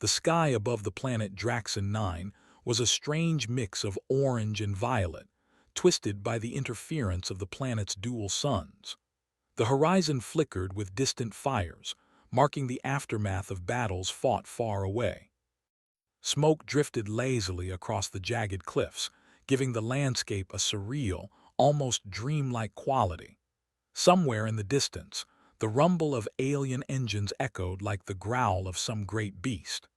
The sky above the planet Draxon 9 was a strange mix of orange and violet, twisted by the interference of the planet's dual suns. The horizon flickered with distant fires, marking the aftermath of battles fought far away. Smoke drifted lazily across the jagged cliffs, giving the landscape a surreal, almost dreamlike quality. Somewhere in the distance, the rumble of alien engines echoed like the growl of some great beast.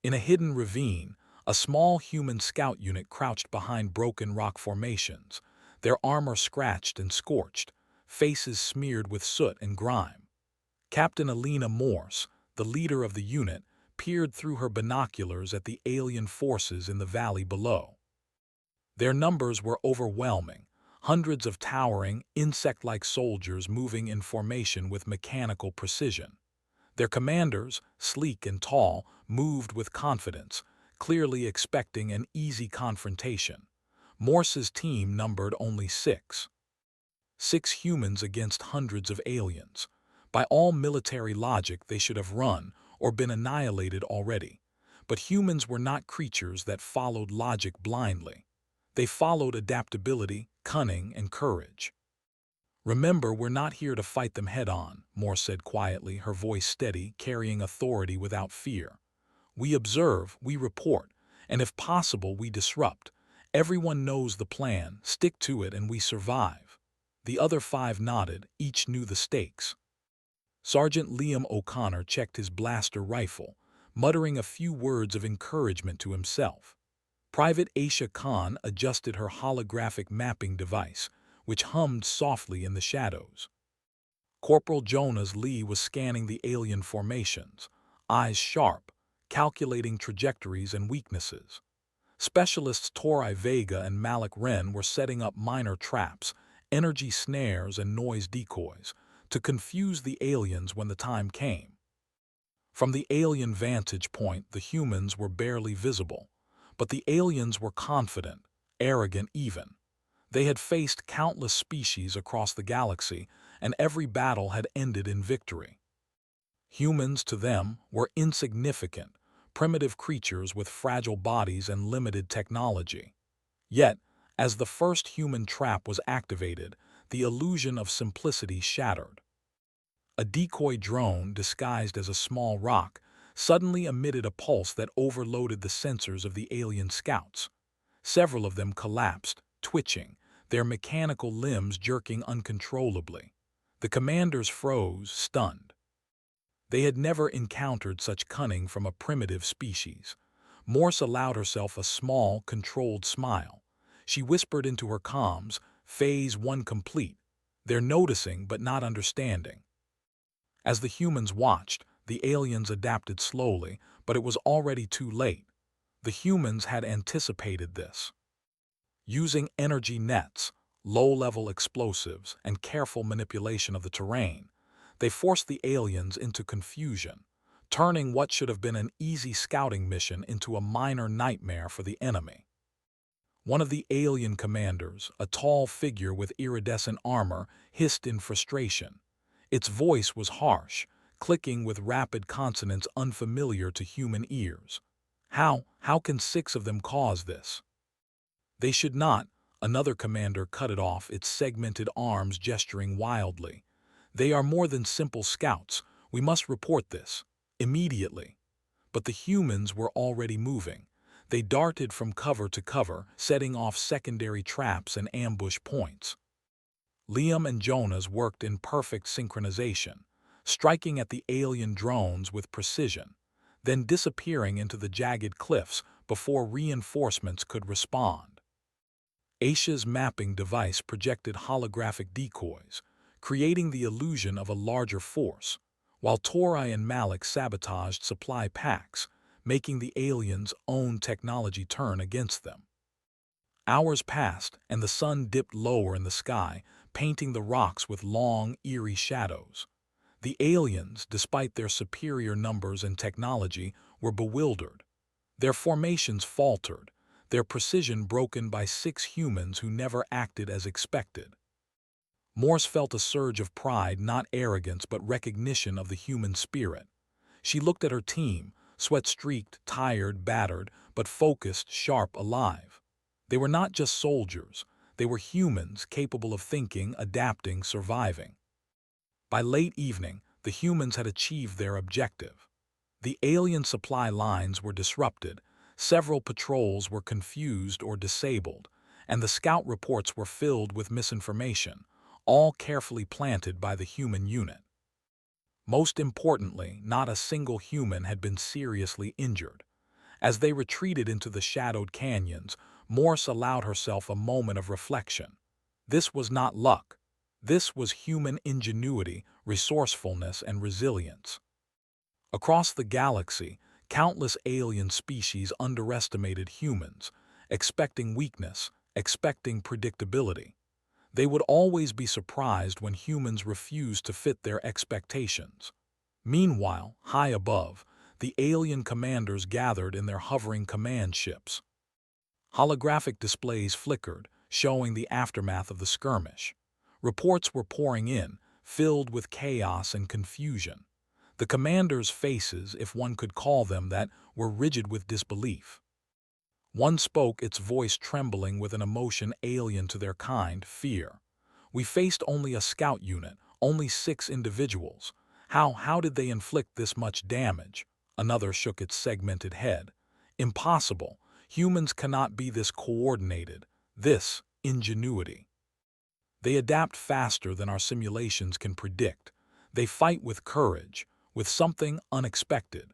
In a hidden ravine, a small human scout unit crouched behind broken rock formations, their armor scratched and scorched, faces smeared with soot and grime. Captain Alina Morse, the leader of the unit, peered through her binoculars at the alien forces in the valley below. Their numbers were overwhelming, hundreds of towering, insect-like soldiers moving in formation with mechanical precision. Their commanders, sleek and tall, moved with confidence, clearly expecting an easy confrontation. Morse's team numbered only six. 6 humans against hundreds of aliens. By all military logic, they should have run or been annihilated already. But humans were not creatures that followed logic blindly. They followed adaptability, cunning, and courage. "Remember, we're not here to fight them head-on," Morse said quietly, her voice steady, carrying authority without fear. "We observe, we report, and if possible, we disrupt. Everyone knows the plan, stick to it, and we survive." The other 5 nodded, each knew the stakes. Sergeant Liam O'Connor checked his blaster rifle, muttering a few words of encouragement to himself. Private Aisha Khan adjusted her holographic mapping device, which hummed softly in the shadows. Corporal Jonas Lee was scanning the alien formations, eyes sharp, calculating trajectories and weaknesses. Specialists Torai Vega and Malik Ren were setting up minor traps, energy snares and noise decoys, to confuse the aliens when the time came. From the alien vantage point, the humans were barely visible, but the aliens were confident, arrogant even. They had faced countless species across the galaxy, and every battle had ended in victory. Humans, to them, were insignificant, primitive creatures with fragile bodies and limited technology. Yet, as the first human trap was activated, the illusion of simplicity shattered. A decoy drone, disguised as a small rock, suddenly emitted a pulse that overloaded the sensors of the alien scouts. Several of them collapsed, twitching, their mechanical limbs jerking uncontrollably. The commanders froze, stunned. They had never encountered such cunning from a primitive species. Morse allowed herself a small, controlled smile. She whispered into her comms, "Phase 1 complete." "They're noticing but not understanding." As the humans watched, the aliens adapted slowly, but it was already too late. The humans had anticipated this. Using energy nets, low-level explosives, and careful manipulation of the terrain, they forced the aliens into confusion, turning what should have been an easy scouting mission into a minor nightmare for the enemy. One of the alien commanders, a tall figure with iridescent armor, hissed in frustration. Its voice was harsh, clicking with rapid consonants unfamiliar to human ears. How can 6 of them cause this?" "They should not," another commander cut it off, its segmented arms gesturing wildly. "They are more than simple scouts. We must report this. Immediately." But the humans were already moving. They darted from cover to cover, setting off secondary traps and ambush points. Liam and Jonas worked in perfect synchronization, striking at the alien drones with precision, then disappearing into the jagged cliffs before reinforcements could respond. Aisha's mapping device projected holographic decoys, creating the illusion of a larger force, while Torai and Malik sabotaged supply packs, making the aliens' own technology turn against them. Hours passed, and the sun dipped lower in the sky, painting the rocks with long, eerie shadows. The aliens, despite their superior numbers and technology, were bewildered. Their formations faltered, their precision broken by 6 humans who never acted as expected. Morse felt a surge of pride, not arrogance but recognition of the human spirit. She looked at her team, sweat-streaked, tired, battered, but focused, sharp, alive. They were not just soldiers. They were humans capable of thinking, adapting, surviving. By late evening, the humans had achieved their objective. The alien supply lines were disrupted, several patrols were confused or disabled, and the scout reports were filled with misinformation, all carefully planted by the human unit. Most importantly, not a single human had been seriously injured. As they retreated into the shadowed canyons, Morse allowed herself a moment of reflection. This was not luck. This was human ingenuity, resourcefulness, and resilience. Across the galaxy, countless alien species underestimated humans, expecting weakness, expecting predictability. They would always be surprised when humans refused to fit their expectations. Meanwhile, high above, the alien commanders gathered in their hovering command ships. Holographic displays flickered, showing the aftermath of the skirmish. Reports were pouring in, filled with chaos and confusion. The commanders' faces, if one could call them that, were rigid with disbelief. One spoke, its voice trembling with an emotion alien to their kind, fear. "We faced only a scout unit, only 6 individuals. How did they inflict this much damage?" Another shook its segmented head. "Impossible. Humans cannot be this coordinated. This ingenuity. They adapt faster than our simulations can predict. They fight with courage, with something unexpected."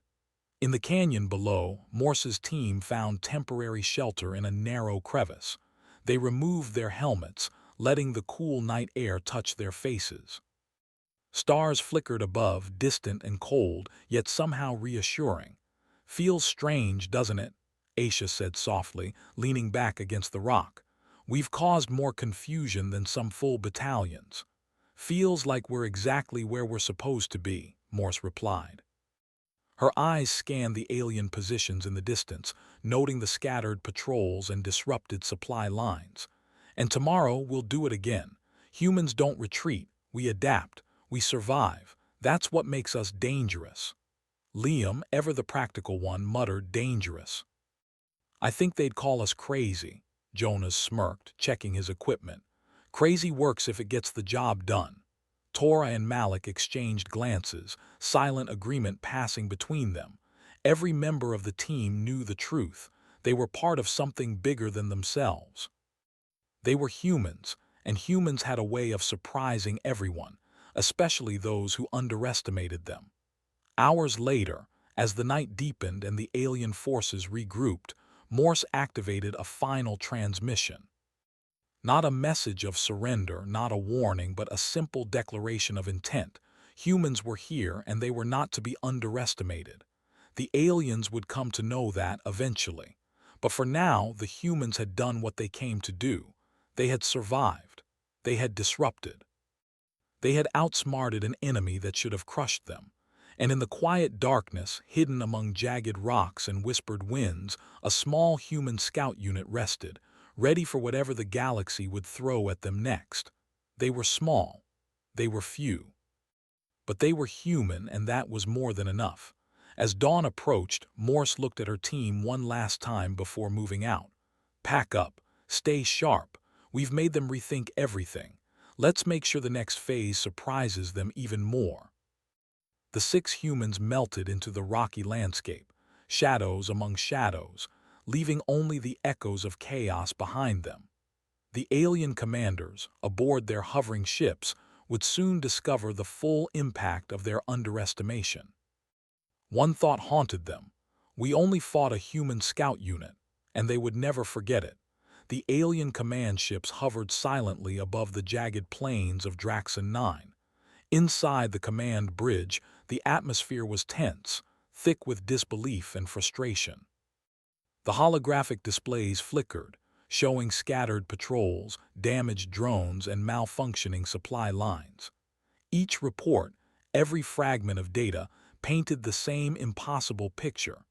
In the canyon below, Morse's team found temporary shelter in a narrow crevice. They removed their helmets, letting the cool night air touch their faces. Stars flickered above, distant and cold, yet somehow reassuring. "Feels strange, doesn't it?" Aisha said softly, leaning back against the rock. "We've caused more confusion than some full battalions." "Feels like we're exactly where we're supposed to be," Morse replied. Her eyes scanned the alien positions in the distance, noting the scattered patrols and disrupted supply lines. "And tomorrow we'll do it again. Humans don't retreat, we adapt, we survive. That's what makes us dangerous." Liam, ever the practical one, muttered, "Dangerous." "I think they'd call us crazy," Jonas smirked, checking his equipment. "Crazy works if it gets the job done." Torah and Malik exchanged glances, silent agreement passing between them. Every member of the team knew the truth. They were part of something bigger than themselves. They were humans, and humans had a way of surprising everyone, especially those who underestimated them. Hours later, as the night deepened and the alien forces regrouped, Morse activated a final transmission. Not a message of surrender, not a warning, but a simple declaration of intent. Humans were here, and they were not to be underestimated. The aliens would come to know that eventually. But for now, the humans had done what they came to do. They had survived. They had disrupted. They had outsmarted an enemy that should have crushed them. And in the quiet darkness, hidden among jagged rocks and whispered winds, a small human scout unit rested, ready for whatever the galaxy would throw at them next. They were small. They were few. But they were human, and that was more than enough. As dawn approached, Morse looked at her team one last time before moving out. "Pack up. Stay sharp. We've made them rethink everything. Let's make sure the next phase surprises them even more." The 6 humans melted into the rocky landscape, shadows among shadows, leaving only the echoes of chaos behind them. The alien commanders, aboard their hovering ships, would soon discover the full impact of their underestimation. One thought haunted them: we only fought a human scout unit, and they would never forget it. The alien command ships hovered silently above the jagged plains of Draxon 9. Inside the command bridge, the atmosphere was tense, thick with disbelief and frustration. The holographic displays flickered, showing scattered patrols, damaged drones, and malfunctioning supply lines. Each report, every fragment of data, painted the same impossible picture.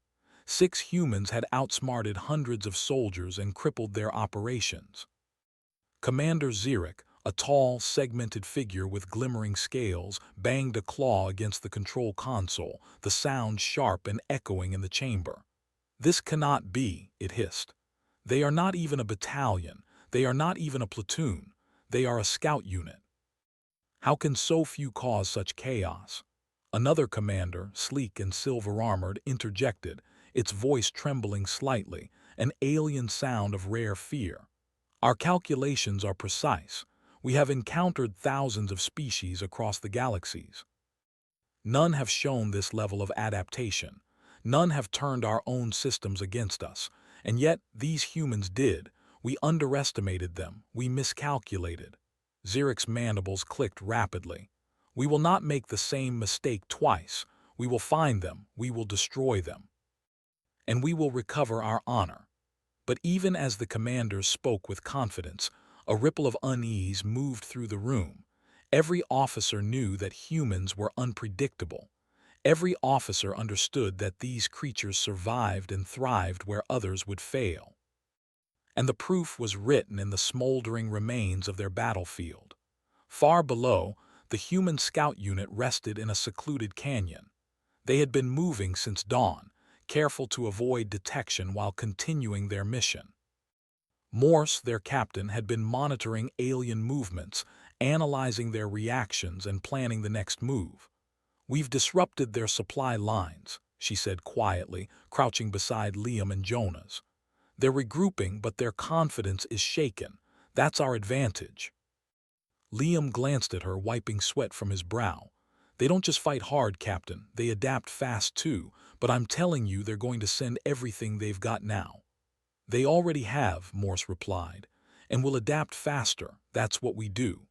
6 humans had outsmarted hundreds of soldiers and crippled their operations. Commander Zurich, A tall, segmented figure with glimmering scales banged a claw against the control console, the sound sharp and echoing in the chamber. "This cannot be," it hissed. "They are not even a battalion. They are not even a platoon. They are a scout unit. How can so few cause such chaos?" Another commander, sleek and silver-armored, interjected, its voice trembling slightly, an alien sound of rare fear. "Our calculations are precise. We have encountered thousands of species across the galaxies. None have shown this level of adaptation. None have turned our own systems against us. And yet these humans did. We underestimated them. We miscalculated." Zirich's mandibles clicked rapidly. "We will not make the same mistake twice. We will find them. We will destroy them. And we will recover our honor." But even as the commanders spoke with confidence, a ripple of unease moved through the room. Every officer knew that humans were unpredictable. Every officer understood that these creatures survived and thrived where others would fail. And the proof was written in the smoldering remains of their battlefield. Far below, the human scout unit rested in a secluded canyon. They had been moving since dawn, careful to avoid detection while continuing their mission. Morse, their captain, had been monitoring alien movements, analyzing their reactions and planning the next move. "We've disrupted their supply lines," she said quietly, crouching beside Liam and Jonas. "They're regrouping, but their confidence is shaken. That's our advantage." Liam glanced at her, wiping sweat from his brow. "They don't just fight hard, Captain. They adapt fast too, but I'm telling you they're going to send everything they've got now." "They already have," Morse replied, "and will adapt faster. That's what we do.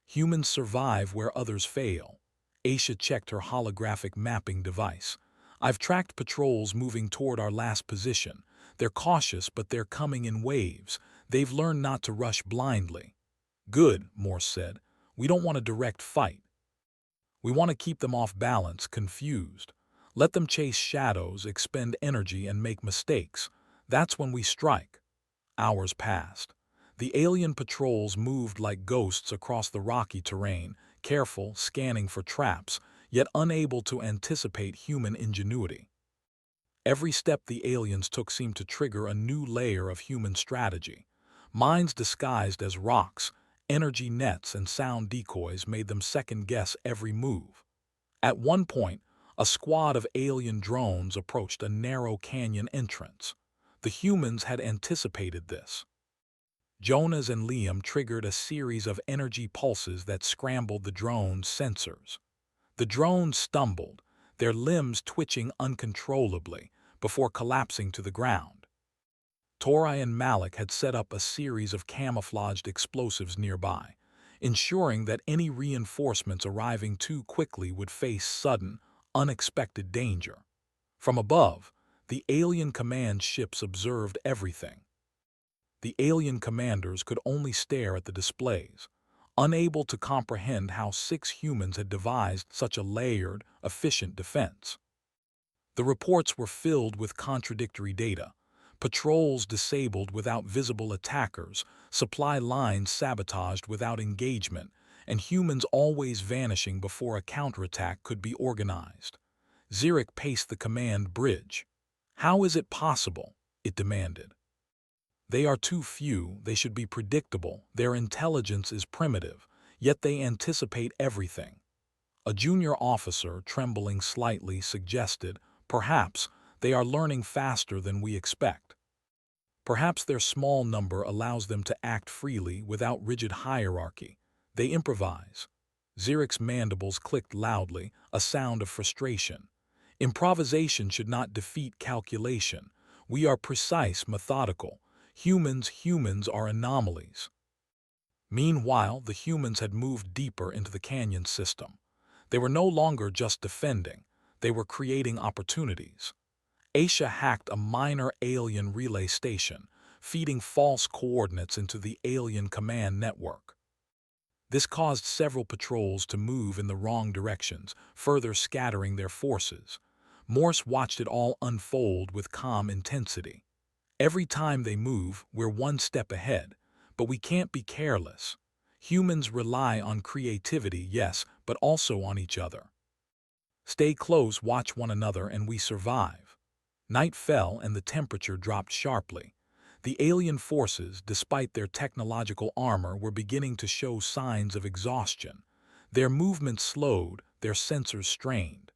Humans survive where others fail." Aisha checked her holographic mapping device. "I've tracked patrols moving toward our last position. They're cautious, but they're coming in waves. They've learned not to rush blindly." "Good," Morse said. "We don't want a direct fight. We want to keep them off balance, confused. Let them chase shadows, expend energy, and make mistakes. That's when we strike." Hours passed. The alien patrols moved like ghosts across the rocky terrain, careful, scanning for traps, yet unable to anticipate human ingenuity. Every step the aliens took seemed to trigger a new layer of human strategy. Minds disguised as rocks, energy nets, and sound decoys made them second-guess every move. At one point, a squad of alien drones approached a narrow canyon entrance. The humans had anticipated this. Jonas and Liam triggered a series of energy pulses that scrambled the drone's sensors. The drones stumbled, their limbs twitching uncontrollably, before collapsing to the ground. Torai and Malik had set up a series of camouflaged explosives nearby, ensuring that any reinforcements arriving too quickly would face sudden, unexpected danger. From above, the alien command ships observed everything. The alien commanders could only stare at the displays, unable to comprehend how 6 humans had devised such a layered, efficient defense. The reports were filled with contradictory data: patrols disabled without visible attackers, supply lines sabotaged without engagement, and humans always vanishing before a counterattack could be organized. Zirich paced the command bridge. "How is it possible?" it demanded. "They are too few, they should be predictable, their intelligence is primitive, yet they anticipate everything." A junior officer, trembling slightly, suggested, "Perhaps they are learning faster than we expect. Perhaps their small number allows them to act freely without rigid hierarchy. They improvise." Zirich's mandibles clicked loudly, a sound of frustration. "Improvisation should not defeat calculation. We are precise, methodical. Humans are anomalies." Meanwhile, the humans had moved deeper into the canyon system. They were no longer just defending, they were creating opportunities. Aisha hacked a minor alien relay station, feeding false coordinates into the alien command network. This caused several patrols to move in the wrong directions, further scattering their forces. Morse watched it all unfold with calm intensity. "Every time they move, we're one step ahead, but we can't be careless. Humans rely on creativity, yes, but also on each other. Stay close, watch one another, and we survive. Night fell and the temperature dropped sharply. The alien forces, despite their technological armor, were beginning to show signs of exhaustion. Their movements slowed, their sensors strained.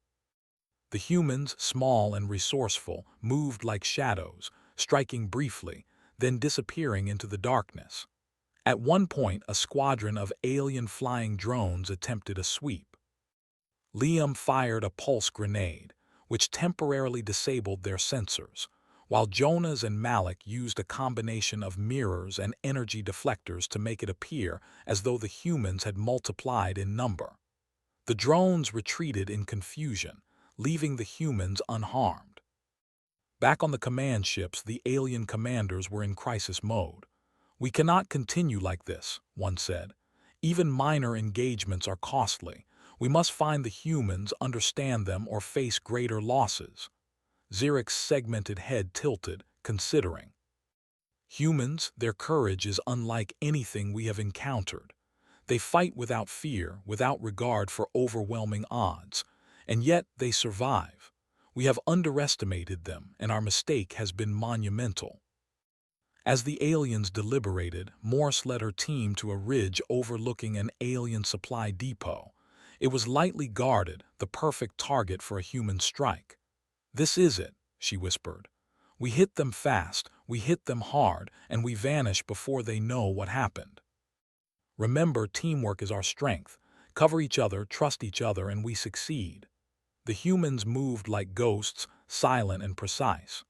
The humans, small and resourceful, moved like shadows, striking briefly, then disappearing into the darkness. At one point, a squadron of alien flying drones attempted a sweep. Liam fired a pulse grenade, which temporarily disabled their sensors, while Jonas and Malik used a combination of mirrors and energy deflectors to make it appear as though the humans had multiplied in number. The drones retreated in confusion, leaving the humans unharmed. Back on the command ships, the alien commanders were in crisis mode. "We cannot continue like this," one said. "Even minor engagements are costly. We must find the humans, understand them, or face greater losses." Zirich's segmented head tilted, considering. "Humans, their courage is unlike anything we have encountered. They fight without fear, without regard for overwhelming odds, and yet they survive. We have underestimated them, and our mistake has been monumental." As the aliens deliberated, Morse led her team to a ridge overlooking an alien supply depot. It was lightly guarded, the perfect target for a human strike. "This is it," she whispered. "We hit them fast, we hit them hard, and we vanish before they know what happened. Remember, teamwork is our strength. Cover each other, trust each other, and we succeed." The humans moved like ghosts, silent and precise.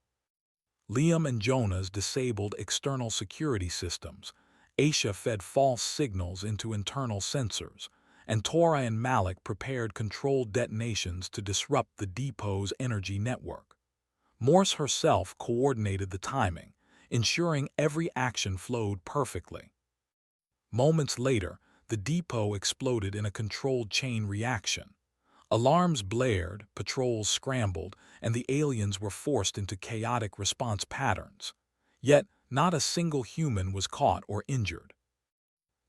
Liam and Jonas disabled external security systems. Aisha fed false signals into internal sensors, and Tora and Malik prepared controlled detonations to disrupt the depot's energy network. Morse herself coordinated the timing, ensuring every action flowed perfectly. Moments later, the depot exploded in a controlled chain reaction. Alarms blared, patrols scrambled, and the aliens were forced into chaotic response patterns. Yet, not a single human was caught or injured.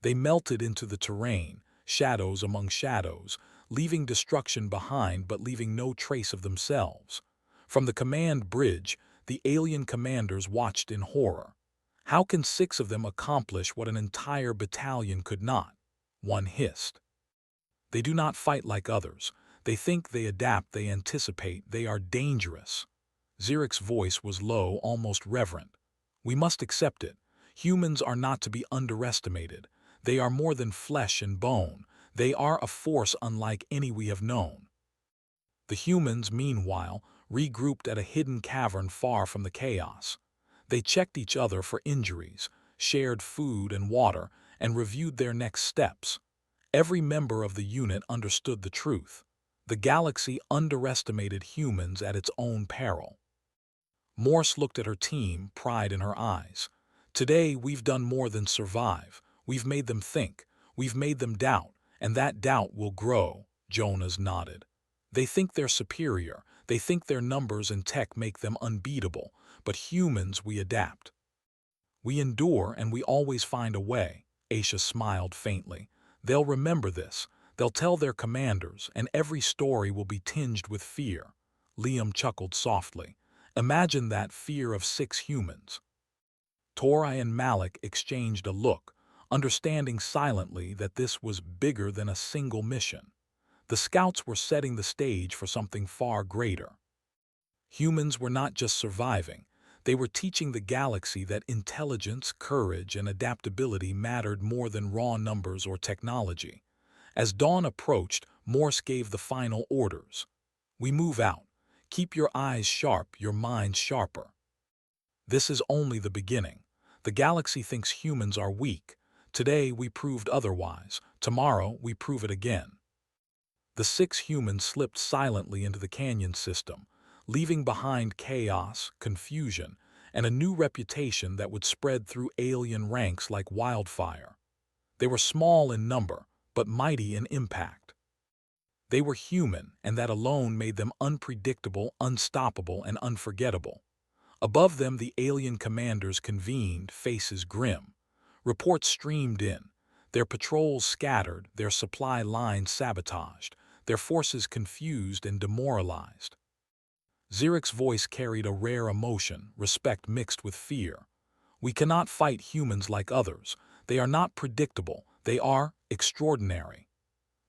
They melted into the terrain, shadows among shadows, leaving destruction behind but leaving no trace of themselves. From the command bridge, the alien commanders watched in horror. "How can 6 of them accomplish what an entire battalion could not?" one hissed. "They do not fight like others. They think, they adapt, they anticipate, they are dangerous." Zirich's voice was low, almost reverent. "We must accept it. Humans are not to be underestimated. They are more than flesh and bone. They are a force unlike any we have known." The humans, meanwhile, regrouped at a hidden cavern far from the chaos. They checked each other for injuries, shared food and water, and reviewed their next steps. Every member of the unit understood the truth. The galaxy underestimated humans at its own peril. Morse looked at her team, pride in her eyes. "Today, we've done more than survive. We've made them think. We've made them doubt. And that doubt will grow." Jonas nodded. "They think they're superior. They think their numbers and tech make them unbeatable. But humans, we adapt. We endure, and we always find a way." Aisha smiled faintly. "They'll remember this. They'll tell their commanders, and every story will be tinged with fear." Liam chuckled softly. "Imagine that, fear of 6 humans." Tora and Malik exchanged a look, understanding silently that this was bigger than a single mission. The scouts were setting the stage for something far greater. Humans were not just surviving. They were teaching the galaxy that intelligence, courage, and adaptability mattered more than raw numbers or technology. As dawn approached, Morse gave the final orders. "We move out. Keep your eyes sharp, your minds sharper. This is only the beginning. The galaxy thinks humans are weak. Today we proved otherwise. Tomorrow we prove it again." The 6 humans slipped silently into the canyon system, leaving behind chaos, confusion, and a new reputation that would spread through alien ranks like wildfire. They were small in number, but mighty in impact. They were human, and that alone made them unpredictable, unstoppable, and unforgettable. Above them, the alien commanders convened, faces grim. Reports streamed in. Their patrols scattered, their supply lines sabotaged, their forces confused and demoralized. Zirich's voice carried a rare emotion, respect mixed with fear. We cannot fight humans like others. They are not predictable. They are extraordinary.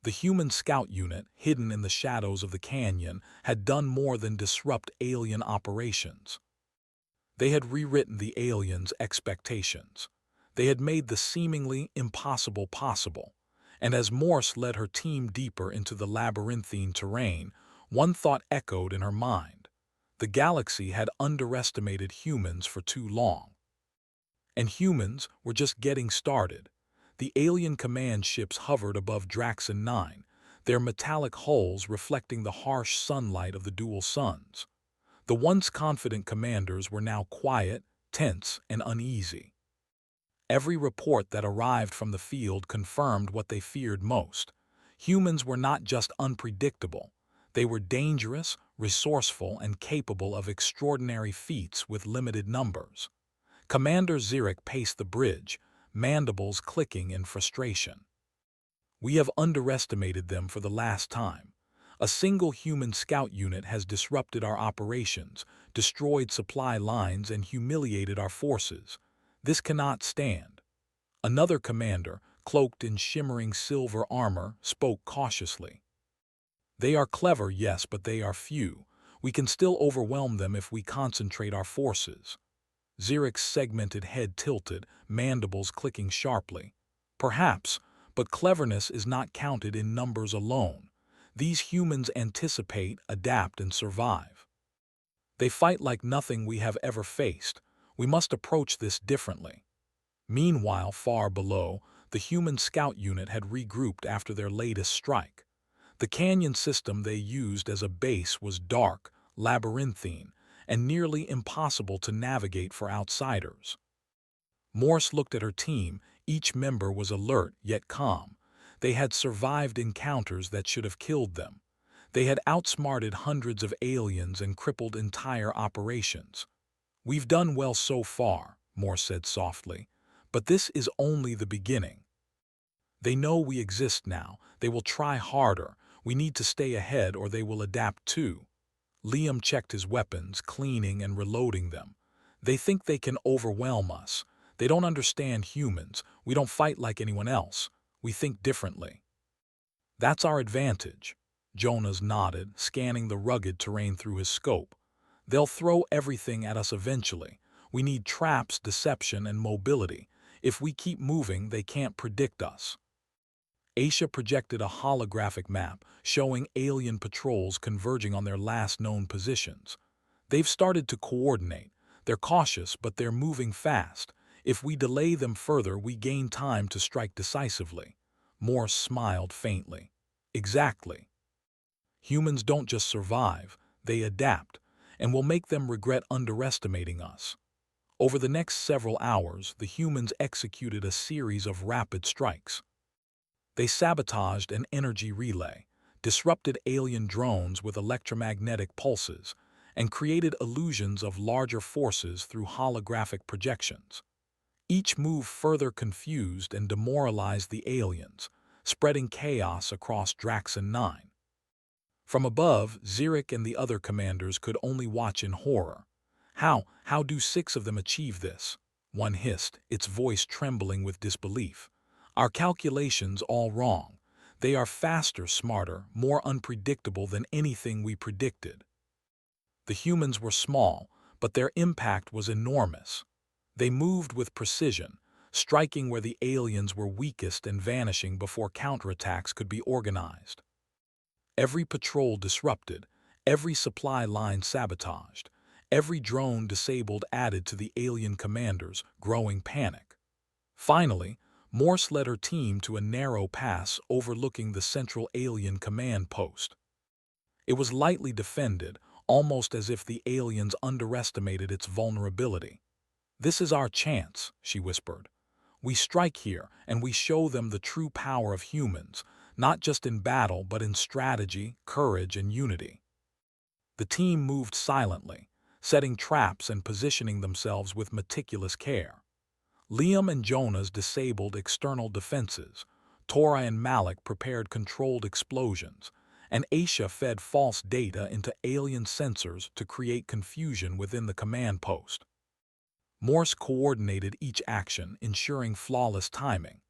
The human scout unit, hidden in the shadows of the canyon, had done more than disrupt alien operations. They had rewritten the aliens' expectations. They had made the seemingly impossible possible. And as Morse led her team deeper into the labyrinthine terrain, one thought echoed in her mind. The galaxy had underestimated humans for too long. And humans were just getting started. The alien command ships hovered above Draxon 9, their metallic hulls reflecting the harsh sunlight of the dual suns. The once confident commanders were now quiet, tense, and uneasy. Every report that arrived from the field confirmed what they feared most. Humans were not just unpredictable. They were dangerous, resourceful, and capable of extraordinary feats with limited numbers. Commander Zirich paced the bridge, mandibles clicking in frustration. We have underestimated them for the last time. A single human scout unit has disrupted our operations, destroyed supply lines, and humiliated our forces. This cannot stand. Another commander, cloaked in shimmering silver armor, spoke cautiously. They are clever, yes, but they are few. We can still overwhelm them if we concentrate our forces. Zirich's segmented head tilted, mandibles clicking sharply. Perhaps, but cleverness is not counted in numbers alone. These humans anticipate, adapt, and survive. They fight like nothing we have ever faced. We must approach this differently. Meanwhile, far below, the human scout unit had regrouped after their latest strike. The canyon system they used as a base was dark, labyrinthine, and nearly impossible to navigate for outsiders. Morse looked at her team. Each member was alert yet calm. They had survived encounters that should have killed them. They had outsmarted hundreds of aliens and crippled entire operations. "We've done well so far," Morse said softly, "but this is only the beginning. They know we exist now. They will try harder. We need to stay ahead or they will adapt too." Liam checked his weapons, cleaning and reloading them. "They think they can overwhelm us. They don't understand humans. We don't fight like anyone else. We think differently." "That's our advantage." Jonas nodded, scanning the rugged terrain through his scope. "They'll throw everything at us eventually. We need traps, deception, and mobility. If we keep moving, they can't predict us." Aisha projected a holographic map showing alien patrols converging on their last known positions. "They've started to coordinate. They're cautious, but they're moving fast. If we delay them further, we gain time to strike decisively." Morse smiled faintly. "Exactly. Humans don't just survive, they adapt, and we'll make them regret underestimating us." Over the next several hours, the humans executed a series of rapid strikes. They sabotaged an energy relay, disrupted alien drones with electromagnetic pulses, and created illusions of larger forces through holographic projections. Each move further confused and demoralized the aliens, spreading chaos across Draxon 9. From above, Zirich and the other commanders could only watch in horror. How do 6 of them achieve this?" one hissed, its voice trembling with disbelief. "Our calculations all wrong. They are faster, smarter, more unpredictable than anything we predicted." The humans were small, but their impact was enormous. They moved with precision, striking where the aliens were weakest and vanishing before counterattacks could be organized. Every patrol disrupted, every supply line sabotaged, every drone disabled added to the alien commanders' growing panic. Finally, Morse led her team to a narrow pass overlooking the central alien command post. It was lightly defended, almost as if the aliens underestimated its vulnerability. "This is our chance," she whispered. "We strike here, and we show them the true power of humans, not just in battle but in strategy, courage, and unity." The team moved silently, setting traps and positioning themselves with meticulous care. Liam and Jonas disabled external defenses. Tora and Malik prepared controlled explosions, and Aisha fed false data into alien sensors to create confusion within the command post. Morse coordinated each action, ensuring flawless timing.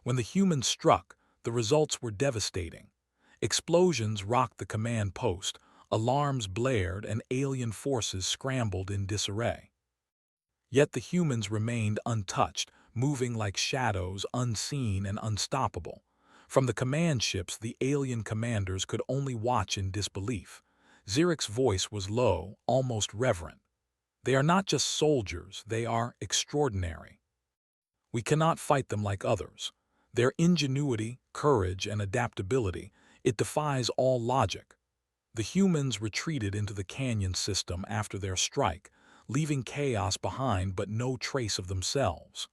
When the humans struck, the results were devastating. Explosions rocked the command post, alarms blared, and alien forces scrambled in disarray. Yet the humans remained untouched, moving like shadows, unseen and unstoppable. From the command ships, the alien commanders could only watch in disbelief. Ziric's voice was low, almost reverent. They are not just soldiers, they are extraordinary. We cannot fight them like others. Their ingenuity, courage, and adaptability, it defies all logic. The humans retreated into the canyon system after their strike, leaving chaos behind but no trace of themselves.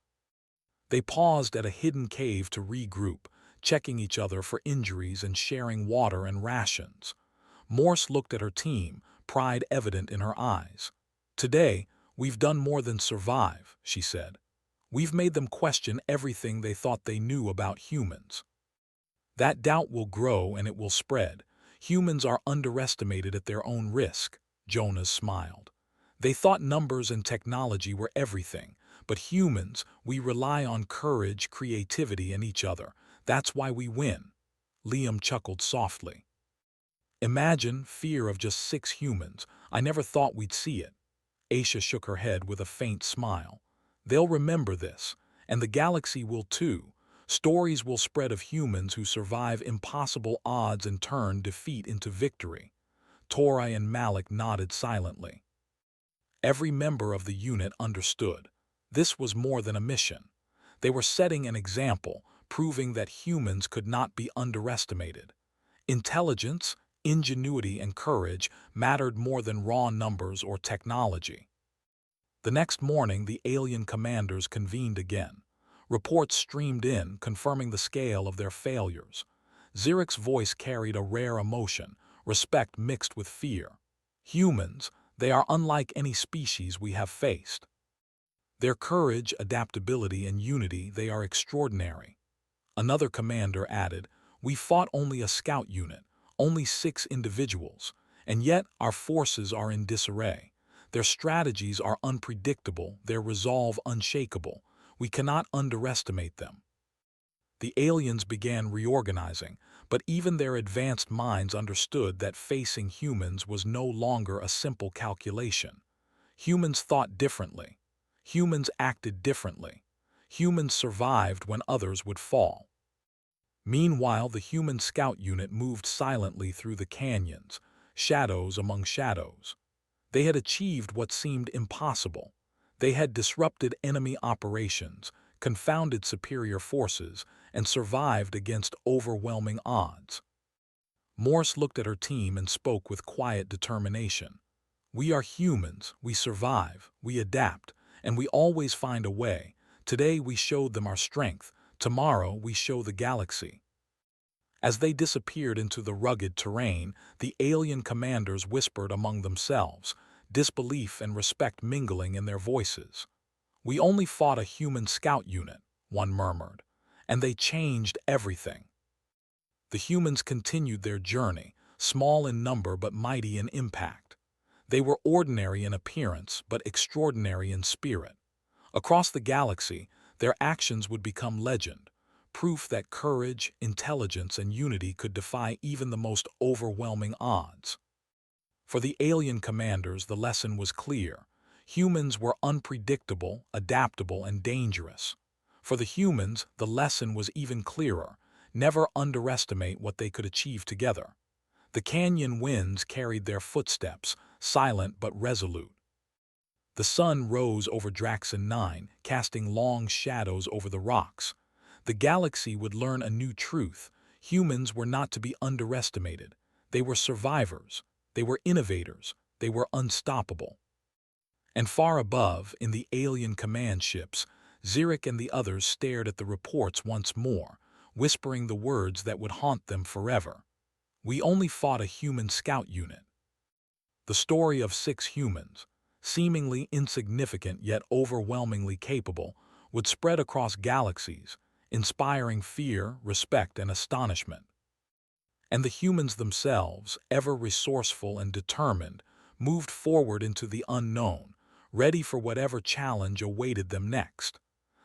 They paused at a hidden cave to regroup, checking each other for injuries and sharing water and rations. Morse looked at her team, pride evident in her eyes. "Today, we've done more than survive," she said. "We've made them question everything they thought they knew about humans." That doubt will grow and it will spread. Humans are underestimated at their own risk, Jonas smiled. They thought numbers and technology were everything, but humans, we rely on courage, creativity, and each other. That's why we win. Liam chuckled softly. Imagine fear of just 6 humans. I never thought we'd see it. Aisha shook her head with a faint smile. They'll remember this, and the galaxy will too. Stories will spread of humans who survive impossible odds and turn defeat into victory. Tori and Malik nodded silently. Every member of the unit understood. This was more than a mission. They were setting an example, proving that humans could not be underestimated. Intelligence, ingenuity, and courage mattered more than raw numbers or technology. The next morning, the alien commanders convened again. Reports streamed in, confirming the scale of their failures. Ziric's voice carried a rare emotion, respect mixed with fear. Humans, they are unlike any species we have faced. Their courage, adaptability, and unity, they are extraordinary. Another commander added, we fought only a scout unit, only 6 individuals, and yet our forces are in disarray. Their strategies are unpredictable, their resolve unshakable. We cannot underestimate them. The aliens began reorganizing, but even their advanced minds understood that facing humans was no longer a simple calculation. Humans thought differently. Humans acted differently. Humans survived when others would fall. Meanwhile, the human scout unit moved silently through the canyons, shadows among shadows. They had achieved what seemed impossible. They had disrupted enemy operations, confounded superior forces, and survived against overwhelming odds. Morse looked at her team and spoke with quiet determination. We are humans, we survive, we adapt, and we always find a way. Today we showed them our strength, tomorrow we show the galaxy. As they disappeared into the rugged terrain, the alien commanders whispered among themselves, disbelief and respect mingling in their voices. We only fought a human scout unit, one murmured, and they changed everything. The humans continued their journey, small in number but mighty in impact. They were ordinary in appearance but extraordinary in spirit. Across the galaxy, their actions would become legend, proof that courage, intelligence, and unity could defy even the most overwhelming odds. For the alien commanders, the lesson was clear. Humans were unpredictable, adaptable, and dangerous. For the humans, the lesson was even clearer. Never underestimate what they could achieve together. The canyon winds carried their footsteps, silent but resolute. The sun rose over Draxon 9, casting long shadows over the rocks. The galaxy would learn a new truth. Humans were not to be underestimated. They were survivors. They were innovators. They were unstoppable. And far above, in the alien command ships, Ziric and the others stared at the reports once more, whispering the words that would haunt them forever. We only fought a human scout unit. The story of 6 humans, seemingly insignificant yet overwhelmingly capable, would spread across galaxies, inspiring fear, respect, and astonishment. And the humans themselves, ever resourceful and determined, moved forward into the unknown, ready for whatever challenge awaited them next.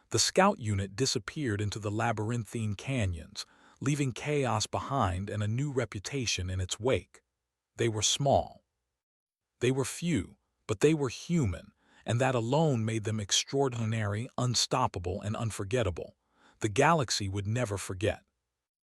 The scout unit disappeared into the labyrinthine canyons, leaving chaos behind and a new reputation in its wake. They were small. They were few, but they were human, and that alone made them extraordinary, unstoppable, and unforgettable. The galaxy would never forget.